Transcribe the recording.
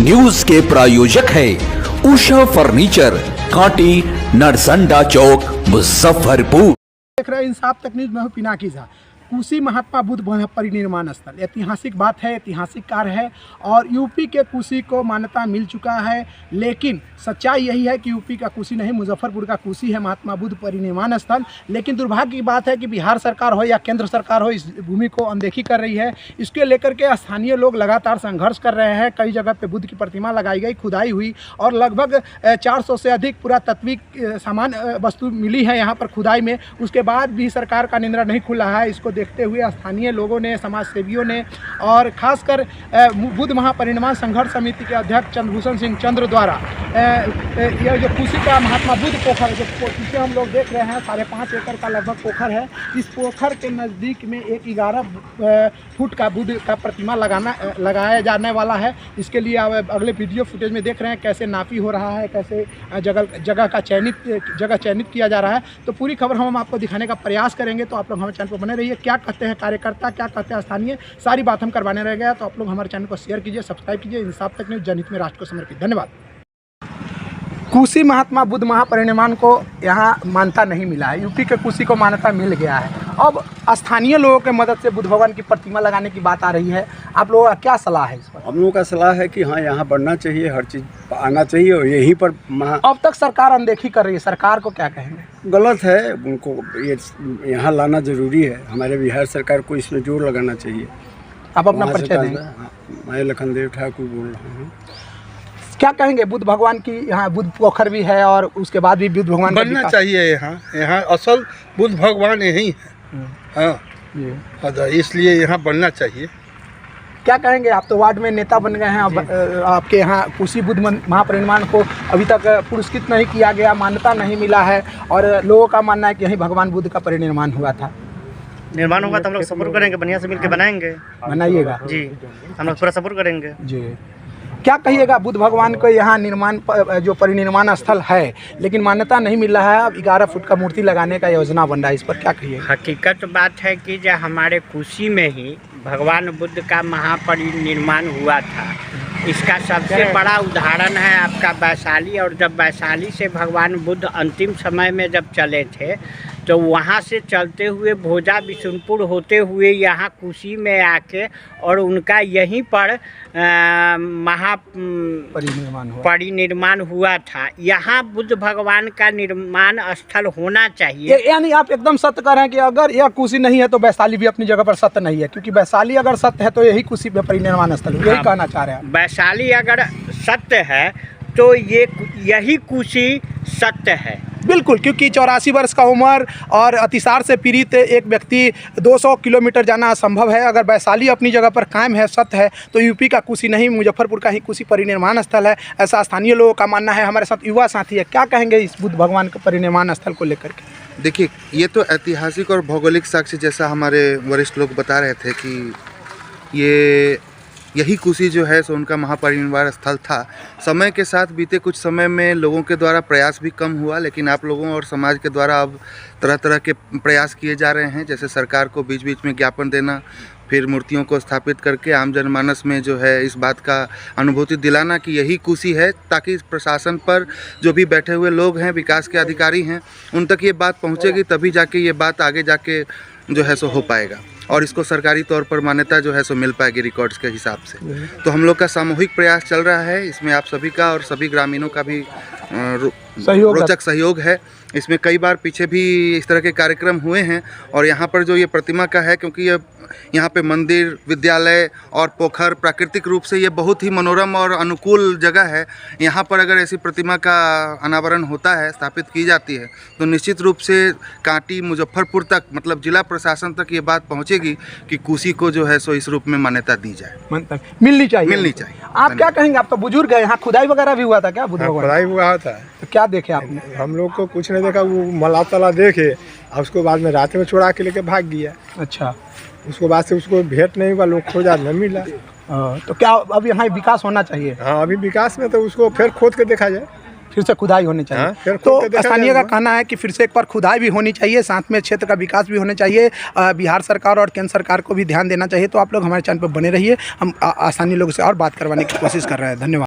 News के प्रायोजक है उषा फर्नीचर, कांटी, नरसंडा चौक, मुजफ्फरपुर। देख रहे हैं इंसाफ तक न्यूज में हूं पिनाकी झा। कुशी महात्मा बुद्ध परिनिर्माण स्थल ऐतिहासिक बात है, ऐतिहासिक कार्य है और यूपी के कुशी को मान्यता मिल चुका है। लेकिन सच्चाई यही है कि यूपी का कुशी नहीं, मुजफ्फरपुर का कुशी है महात्मा बुद्ध परिनिर्माण स्थल। लेकिन दुर्भाग्य की बात है कि बिहार सरकार हो या केंद्र सरकार हो, इस भूमि को अनदेखी कर रही है। इसके लेकर के स्थानीय लोग लगातार संघर्ष कर रहे हैं। कई जगह पे बुद्ध की प्रतिमा लगाई गई, खुदाई हुई और लगभग 400 से अधिक पुरातत्विक सामान वस्तु मिली है यहाँ पर खुदाई में। उसके बाद भी सरकार का निंदा नहीं खुला है। इसको देखते हुए स्थानीय लोगों ने, समाज सेवियों ने और खासकर बुद्ध महापरिनिर्माण संघर्ष समिति के अध्यक्ष चंद्रभूषण सिंह चंद्र द्वारा यह जो कुशी का महात्मा बुद्ध पोखर जो पीछे हम लोग देख रहे हैं, 5.5 एकड़ का लगभग पोखर है। इस पोखर के नज़दीक में एक 11 फुट का बुद्ध का प्रतिमा लगाया जाने वाला है। इसके लिए अगले वीडियो फुटेज में देख रहे हैं कैसे नापी हो रहा है, कैसे जगह चयनित किया जा रहा है। तो पूरी खबर हम आपको दिखाने का प्रयास करेंगे। तो आप लोग हमारे चैनल पर बने रहिए। क्या कहते हैं कार्यकर्ता, क्या कहते हैं स्थानीय, सारी बात हम करवाने रह गया। तो आप लोग हमारे चैनल को शेयर कीजिए, सब्सक्राइब कीजिए। इंसाफ तक न्यूज जनहित में राष्ट्र को समर्पित। धन्यवाद। कुशी महात्मा बुद्ध महापरिनिर्माण को यहाँ मान्यता नहीं मिला है, यूपी के कुशी को मान्यता मिल गया है। अब स्थानीय लोगों के मदद से बुद्ध भगवान की प्रतिमा लगाने की बात आ रही है। आप लोगों का क्या सलाह है इस पर? हम लोगों का सलाह है कि हाँ, यहाँ बढ़ना चाहिए, हर चीज़ आना चाहिए और यहीं पर अब तक सरकार अनदेखी कर रही है, सरकार को क्या कहेंगे? गलत है, उनको ये यहाँ लाना ज़रूरी है। हमारे बिहार सरकार को इसमें जोर लगाना चाहिए। आप अपना परिचय देंगे? मैं लखनदेव ठाकुर बोल रहा हूँ। क्या कहेंगे? बुद्ध भगवान की यहाँ बुद्ध पोखर भी है और उसके बाद भी बुद्ध भगवान बनना चाहिए। यहाँ असल बुद्ध भगवान यही है। हाँ, इसलिए यहाँ बनना चाहिए। क्या कहेंगे? आप तो वार्ड में नेता बन गए हैं। आपके यहाँ कुशी बुद्ध महापरिनिर्माण को अभी तक पुरस्कृत नहीं किया गया, मान्यता नहीं मिला है और लोगों का मानना है कि यहीं भगवान बुद्ध का परिनिर्माण हुआ था। निर्माण होगा तो हम लोग सपोर्ट करेंगे, बढ़िया से मिलकर बनाएंगे। बनाइएगा जी, हम लोग पूरा सपोर्ट करेंगे जी। क्या कहिएगा? बुद्ध भगवान को यहाँ निर्माण जो परिनिर्माण स्थल है लेकिन मान्यता नहीं मिल रहा है। अब 11 फुट का मूर्ति लगाने का योजना बन रहा है, इस पर क्या कहिएगा? हकीकत बात है कि जो हमारे कुशी में ही भगवान बुद्ध का महापरिनिर्माण हुआ था। इसका सबसे बड़ा उदाहरण है आपका वैशाली। और जब वैशाली से भगवान बुद्ध अंतिम समय में जब चले थे तो वहाँ से चलते हुए भोजा बिशुनपुर होते हुए यहाँ कुशी में आके और उनका यहीं पर परिनिर्माण हुआ था। यहाँ बुद्ध भगवान का निर्माण स्थल होना चाहिए। यानी आप एकदम सत्य कह रहे हैं कि अगर यह कुशी नहीं है तो वैशाली भी अपनी जगह पर सत्य नहीं है, क्योंकि वैशाली अगर सत्य है तो यही कुशी परिनिर्माण स्थल, यही कहना चाह रहे हैं? वैशाली अगर सत्य है तो यही कुशी सत्य है। बिल्कुल, क्योंकि 84 वर्ष का उम्र और अतिसार से पीड़ित एक व्यक्ति 200 किलोमीटर जाना असंभव है। अगर वैशाली अपनी जगह पर कायम है, सत्य है, तो यूपी का कुशी नहीं, मुजफ्फरपुर का ही कुशी परिनिर्माण स्थल है, ऐसा स्थानीय लोगों का मानना है। हमारे साथ युवा साथी है। क्या कहेंगे इस बुद्ध भगवान के परिनिर्माण स्थल को लेकर के? देखिए, ये तो ऐतिहासिक और भौगोलिक साक्ष्य जैसा हमारे वरिष्ठ लोग बता रहे थे कि यही कुशी जो है सो उनका महापरिनिर्वाण स्थल था। समय के साथ बीते कुछ समय में लोगों के द्वारा प्रयास भी कम हुआ, लेकिन आप लोगों और समाज के द्वारा अब तरह तरह के प्रयास किए जा रहे हैं। जैसे सरकार को बीच बीच में ज्ञापन देना, फिर मूर्तियों को स्थापित करके आम जनमानस में जो है इस बात का अनुभूति दिलाना कि यही कुशी है, ताकि प्रशासन पर जो भी बैठे हुए लोग हैं, विकास के अधिकारी हैं, उन तक ये बात पहुँचेगी, तभी जाके ये बात आगे जाके जो है सो हो पाएगा और इसको सरकारी तौर पर मान्यता जो है सो मिल पाएगी रिकॉर्ड्स के हिसाब से। तो हम लोग का सामूहिक प्रयास चल रहा है। इसमें आप सभी का और सभी ग्रामीणों का भी रोचक सहयोग है। इसमें कई बार पीछे भी इस तरह के कार्यक्रम हुए हैं और यहाँ पर जो ये प्रतिमा का है, क्योंकि ये यहाँ पे मंदिर, विद्यालय और पोखर प्राकृतिक रूप से ये बहुत ही मनोरम और अनुकूल जगह है। यहाँ पर अगर ऐसी प्रतिमा का अनावरण होता है, स्थापित की जाती है, तो निश्चित रूप से कांटी, मुजफ्फरपुर तक, मतलब जिला प्रशासन तक ये बात पहुँचेगी कि कुशी को जो है सो इस रूप में मान्यता दी जाए, मिलनी चाहिए। आप क्या कहेंगे? आप तो बुजुर्ग है, यहाँ खुदाई वगैरह भी हुआ था क्या? बुद्ध भगवान खुदाई हुआ था। तो क्या देखे आपने? हम लोग को कुछ नहीं देखा, वो मला तला देखे और उसको बाद में रात में छोड़ा के लेके भाग गया। अच्छा, उसको बाद से उसको भेंट नहीं हुआ, लोग खोजा नहीं मिला। तो क्या अब यहाँ विकास होना चाहिए? हाँ, अभी विकास में तो उसको फिर खोद के देखा जाए, फिर से खुदाई होनी चाहिए। फिर तो स्थानीय का कहना है कि फिर से एक बार खुदाई भी होनी चाहिए, साथ में क्षेत्र का विकास भी होना चाहिए। बिहार सरकार और केंद्र सरकार को भी ध्यान देना चाहिए। तो आप लोग हमारे चैनल पर बने रहिए, हम स्थानीय लोगों से और बात करवाने की कोशिश कर रहे हैं। धन्यवाद।